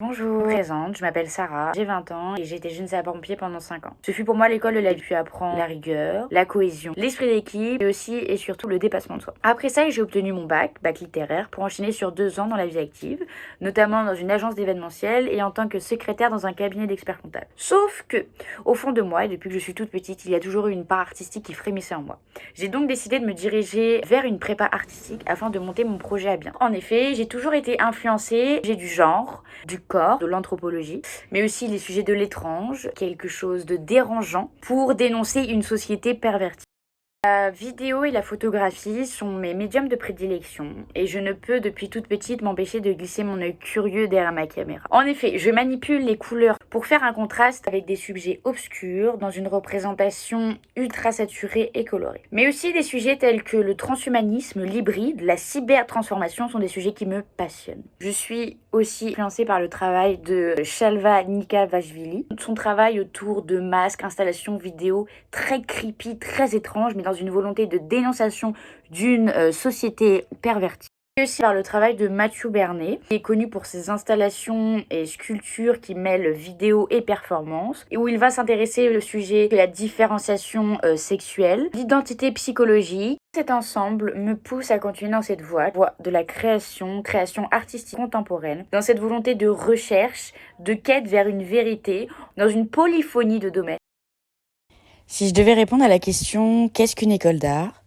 Bonjour, je me présente, je m'appelle Sarah, j'ai 20 ans et j'ai été jeune sapeur-pompier pendant 5 ans. Ce fut pour moi l'école de la vie, puis apprendre la rigueur, la cohésion, l'esprit d'équipe et aussi et surtout le dépassement de soi. Après ça, j'ai obtenu mon bac littéraire, pour enchaîner sur 2 ans dans la vie active, notamment dans une agence d'événementiel et en tant que secrétaire dans un cabinet d'experts comptables. Sauf que, au fond de moi, et depuis que je suis toute petite, il y a toujours eu une part artistique qui frémissait en moi. J'ai donc décidé de me diriger vers une prépa artistique afin de monter mon projet à bien. En effet, j'ai toujours été influencée, j'ai du genre, du corps, de l'anthropologie, mais aussi les sujets de l'étrange, quelque chose de dérangeant, pour dénoncer une société pervertie. La vidéo et la photographie sont mes médiums de prédilection et je ne peux depuis toute petite m'empêcher de glisser mon œil curieux derrière ma caméra. En effet, je manipule les couleurs pour faire un contraste avec des sujets obscurs dans une représentation ultra saturée et colorée. Mais aussi des sujets tels que le transhumanisme, l'hybride, la cybertransformation sont des sujets qui me passionnent. Je suis aussi influencée par le travail de Shalva Nikavashvili. Son travail autour de masques, installations vidéo très creepy, très étranges, mais dans une volonté de dénonciation d'une société pervertie. Et aussi par le travail de Mathieu Bernet, qui est connu pour ses installations et sculptures qui mêlent vidéo et performance, et où il va s'intéresser au sujet de la différenciation sexuelle, l'identité psychologique. Cet ensemble me pousse à continuer dans cette voie de la création artistique contemporaine, dans cette volonté de recherche, de quête vers une vérité, dans une polyphonie de domaines. Si je devais répondre à la question « Qu'est-ce qu'une école d'art ?»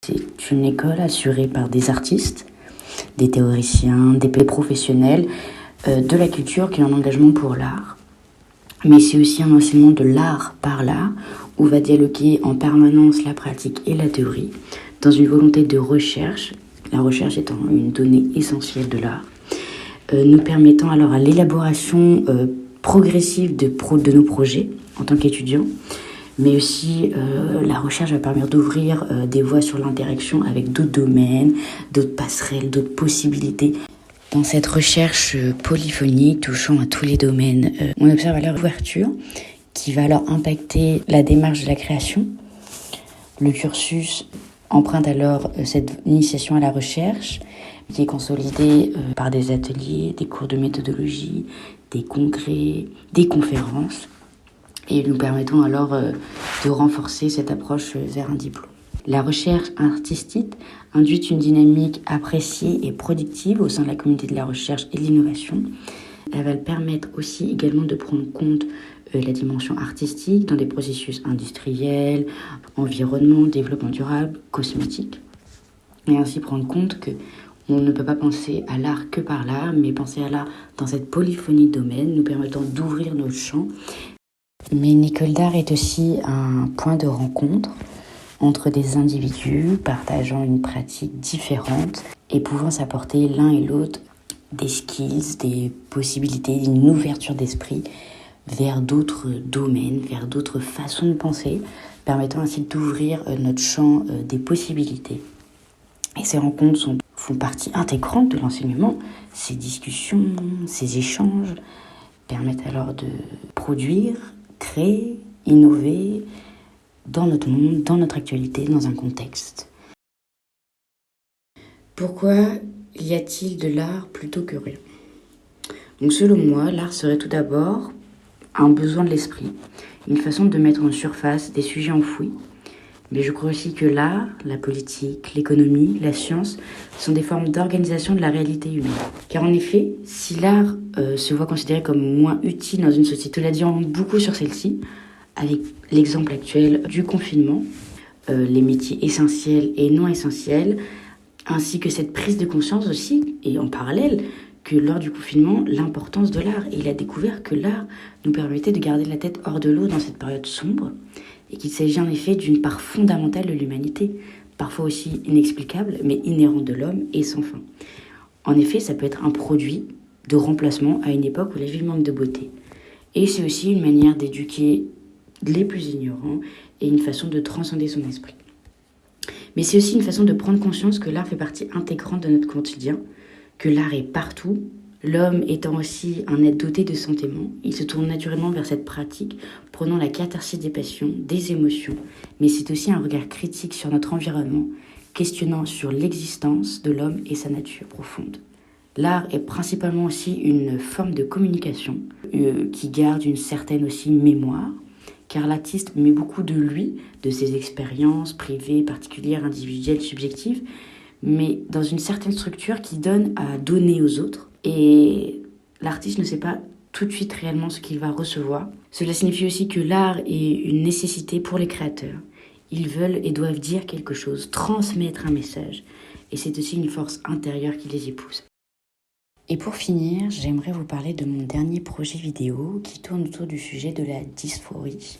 C'est une école assurée par des artistes, des théoriciens, des professionnels de la culture qui ont un engagement pour l'art. Mais c'est aussi un enseignement de l'art par l'art où va dialoguer en permanence la pratique et la théorie dans une volonté de recherche, la recherche étant une donnée essentielle de l'art, nous permettant alors à l'élaboration progressive de nos projets en tant qu'étudiants, mais aussi la recherche va permettre d'ouvrir des voies sur l'interaction avec d'autres domaines, d'autres passerelles, d'autres possibilités. Dans cette recherche polyphonique touchant à tous les domaines, on observe alors l'ouverture qui va alors impacter la démarche de la création. Le cursus emprunte alors cette initiation à la recherche qui est consolidée par des ateliers, des cours de méthodologie, des congrès, des conférences. Et nous permettons alors de renforcer cette approche vers un diplôme. La recherche artistique induit une dynamique appréciée et productive au sein de la communauté de la recherche et de l'innovation. Elle va permettre aussi également de prendre compte la dimension artistique dans des processus industriels, environnement, développement durable, cosmétique. Et ainsi prendre compte que on ne peut pas penser à l'art que par l'art, mais penser à l'art dans cette polyphonie de domaines, nous permettant d'ouvrir nos champs. Mais une école d'art est aussi un point de rencontre entre des individus partageant une pratique différente et pouvant s'apporter l'un et l'autre des skills, des possibilités, une ouverture d'esprit vers d'autres domaines, vers d'autres façons de penser, permettant ainsi d'ouvrir notre champ des possibilités. Et ces rencontres font partie intégrante de l'enseignement. Ces discussions, ces échanges permettent alors de produire, créer, innover dans notre monde, dans notre actualité, dans un contexte. Pourquoi y a-t-il de l'art plutôt que rien ? Donc selon moi, l'art serait tout d'abord un besoin de l'esprit, une façon de mettre en surface des sujets enfouis. Mais je crois aussi que l'art, la politique, l'économie, la science sont des formes d'organisation de la réalité humaine. Car en effet, si l'art se voit considéré comme moins utile dans une société, on dit beaucoup sur celle-ci, avec l'exemple actuel du confinement, les métiers essentiels et non essentiels, ainsi que cette prise de conscience aussi, et en parallèle, que lors du confinement, l'importance de l'art. Et il a découvert que l'art nous permettait de garder la tête hors de l'eau dans cette période sombre, et qu'il s'agit en effet d'une part fondamentale de l'humanité, parfois aussi inexplicable, mais inhérente de l'homme et sans fin. En effet, ça peut être un produit de remplacement à une époque où la vie manque de beauté. Et c'est aussi une manière d'éduquer les plus ignorants et une façon de transcender son esprit. Mais c'est aussi une façon de prendre conscience que l'art fait partie intégrante de notre quotidien, que l'art est partout. L'homme étant aussi un être doté de sentiments, il se tourne naturellement vers cette pratique, prenant la catharsis des passions, des émotions, mais c'est aussi un regard critique sur notre environnement, questionnant sur l'existence de l'homme et sa nature profonde. L'art est principalement aussi une forme de communication qui garde une certaine aussi mémoire, car l'artiste met beaucoup de lui, de ses expériences privées, particulières, individuelles, subjectives, mais dans une certaine structure qui donne à donner aux autres. Et l'artiste ne sait pas tout de suite réellement ce qu'il va recevoir. Cela signifie aussi que l'art est une nécessité pour les créateurs. Ils veulent et doivent dire quelque chose, transmettre un message. Et c'est aussi une force intérieure qui les épouse. Et pour finir, j'aimerais vous parler de mon dernier projet vidéo qui tourne autour du sujet de la dysphorie.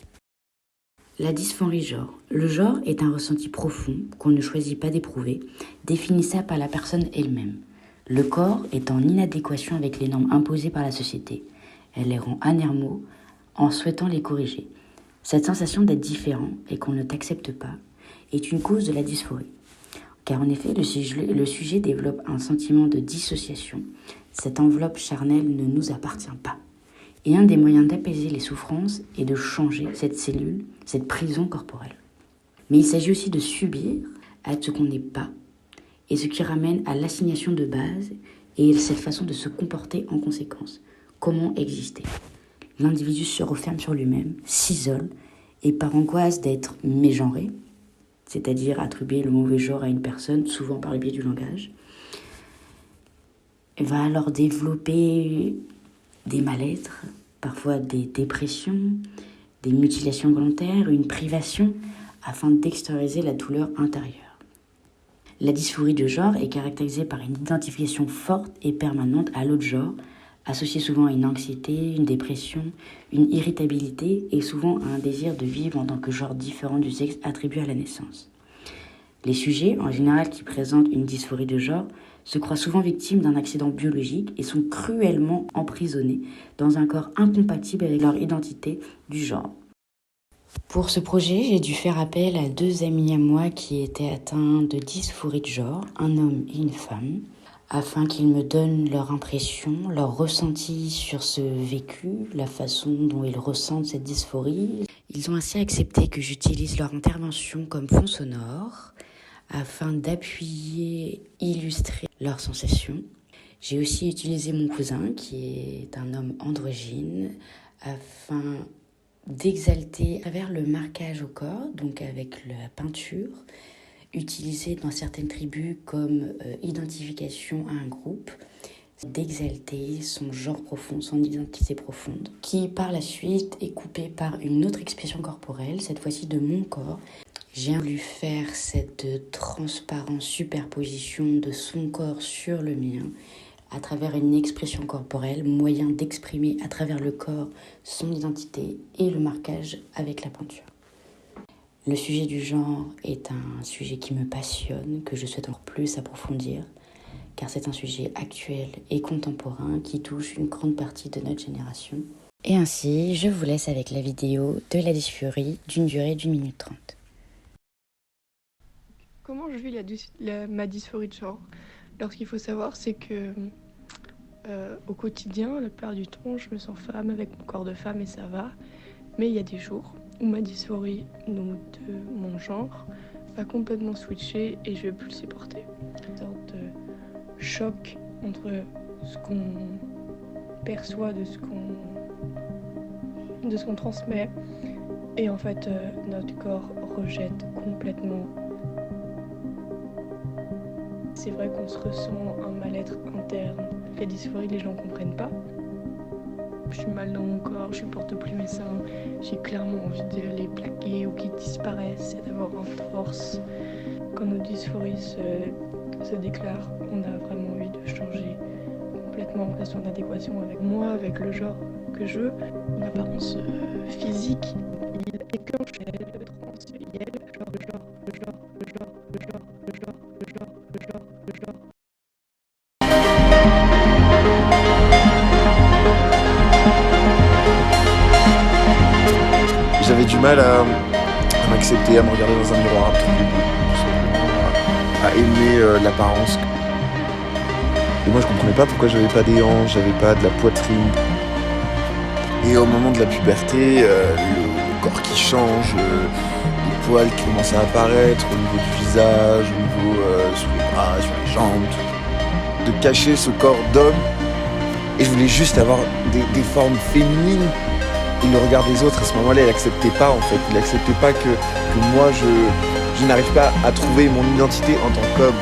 La dysphorie genre. Le genre est un ressenti profond qu'on ne choisit pas d'éprouver, définissable par la personne elle-même. Le corps est en inadéquation avec les normes imposées par la société. Elle les rend anormaux en souhaitant les corriger. Cette sensation d'être différent et qu'on ne t'accepte pas est une cause de la dysphorie. Car en effet, le sujet développe un sentiment de dissociation. Cette enveloppe charnelle ne nous appartient pas. Et un des moyens d'apaiser les souffrances est de changer cette cellule, cette prison corporelle. Mais il s'agit aussi de subir à ce qu'on n'est pas, et ce qui ramène à l'assignation de base et cette façon de se comporter en conséquence. Comment exister ? L'individu se referme sur lui-même, s'isole, et par angoisse d'être mégenré, c'est-à-dire attribuer le mauvais genre à une personne, souvent par le biais du langage, va alors développer des mal-être, parfois des dépressions, des mutilations volontaires, une privation, afin d'extérioriser la douleur intérieure. La dysphorie de genre est caractérisée par une identification forte et permanente à l'autre genre, associée souvent à une anxiété, une dépression, une irritabilité et souvent à un désir de vivre en tant que genre différent du sexe attribué à la naissance. Les sujets, en général qui présentent une dysphorie de genre, se croient souvent victimes d'un accident biologique et sont cruellement emprisonnés dans un corps incompatible avec leur identité du genre. Pour ce projet, j'ai dû faire appel à 2 amis à moi qui étaient atteints de dysphorie de genre, un homme et une femme, afin qu'ils me donnent leur impression, leur ressenti sur ce vécu, la façon dont ils ressentent cette dysphorie. Ils ont ainsi accepté que j'utilise leur intervention comme fond sonore afin d'appuyer, illustrer leurs sensations. J'ai aussi utilisé mon cousin, qui est un homme androgyne, afin d'exalter à travers le marquage au corps, donc avec la peinture, utilisée dans certaines tribus comme identification à un groupe, d'exalter son genre profond, son identité profonde, qui par la suite est coupée par une autre expression corporelle, cette fois-ci de mon corps. J'ai voulu faire cette transparente superposition de son corps sur le mien, à travers une expression corporelle, moyen d'exprimer à travers le corps son identité et le marquage avec la peinture. Le sujet du genre est un sujet qui me passionne, que je souhaite encore plus approfondir, car c'est un sujet actuel et contemporain qui touche une grande partie de notre génération. Et ainsi, je vous laisse avec la vidéo de la dysphorie d'une durée d'1 minute 30. Comment je vis ma dysphorie de genre? Alors, ce qu'il faut savoir, c'est que au quotidien, la plupart du temps, je me sens femme avec mon corps de femme et ça va. Mais il y a des jours où ma dysphorie, donc de mon genre, va complètement switcher et je vais plus le supporter. Une sorte de choc entre ce qu'on perçoit de ce qu'on transmet et en fait notre corps rejette complètement. C'est vrai qu'on se ressent un mal-être interne. La dysphorie, les gens comprennent pas. Je suis mal dans mon corps, je supporte plus mes seins. J'ai clairement envie de les plaquer ou qu'ils disparaissent et d'avoir un force. Quand nos dysphories se déclarent, on a vraiment envie de changer complètement, que ce soit en adéquation avec moi, avec le genre que je veux. Mon apparence physique, il éclenche le transfert, le genre. J'avais du mal à m'accepter, à me regarder dans un miroir, tout simplement, à aimer l'apparence. Et moi je comprenais pas pourquoi j'avais pas des hanches, j'avais pas de la poitrine. Et au moment de la puberté, le corps qui change, les poils qui commencent à apparaître au niveau du visage, au niveau sur les bras, sur les jambes. de cacher ce corps d'homme. Et je voulais juste avoir des formes féminines. Et le regard des autres, à ce moment-là, il acceptait pas en fait. Il acceptait pas que moi, je n'arrive pas à trouver mon identité en tant qu'homme.